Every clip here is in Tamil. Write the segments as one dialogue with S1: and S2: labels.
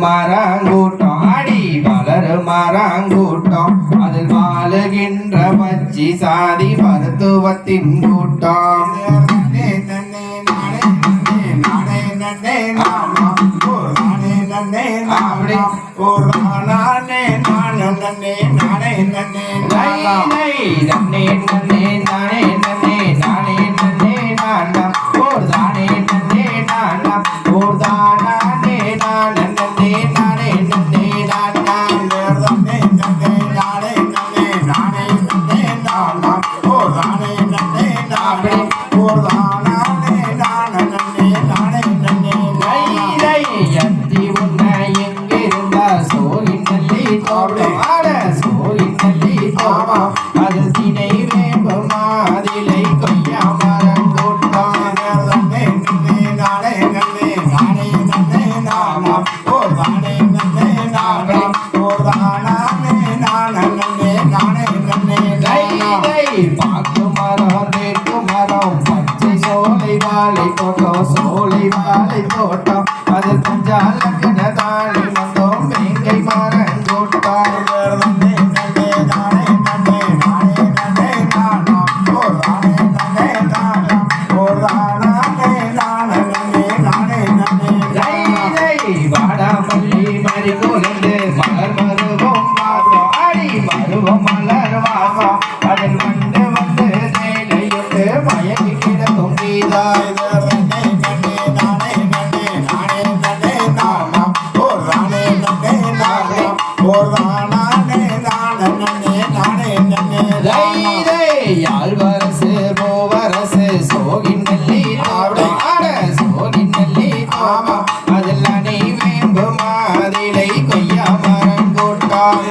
S1: மரங்கூட்டம் அடி வளரு மரங்கூட்டம் அதில் வாழுகின்ற பச்சி சாதி மருத்துவத்தின் கூட்டம் சோலை வாழை தோட்டம் அது பஞ்சாலங்கன தாழை வந்தோம் வேங்கை மரங்கூட்டம் வாடாமல்லி மறி கொண்டு மலர் மருவம் வாசம் அடி மருவம் மலர் வாசம் அதில் வந்து வந்து தேனையுண்டு மயங்கி கிடக்கும் கீதாய் யாழ்வரசு மூவரசு சோகின் நெல்லி ஆட சோகின் நெல்லி அதில் அணை வேம்பு மாதிலை கொய்யா மரம் கூட்டம்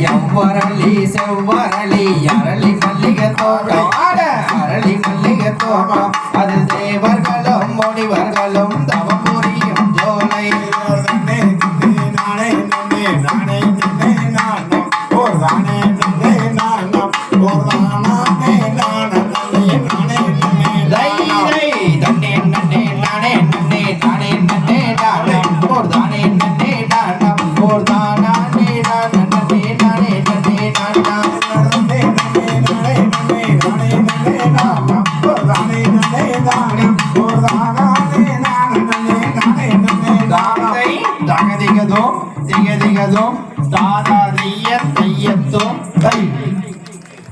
S1: எவ்வரளி செவ்வரளி அரளி மல்லிகை தோட்டம் ஆட அரளி மல்லிகை தோட்டம் அது தேவர்களும் முனிவர்களும் தவம் புரியும் ஜோலை திகதிகதும் தாதாதிய தையத்தும்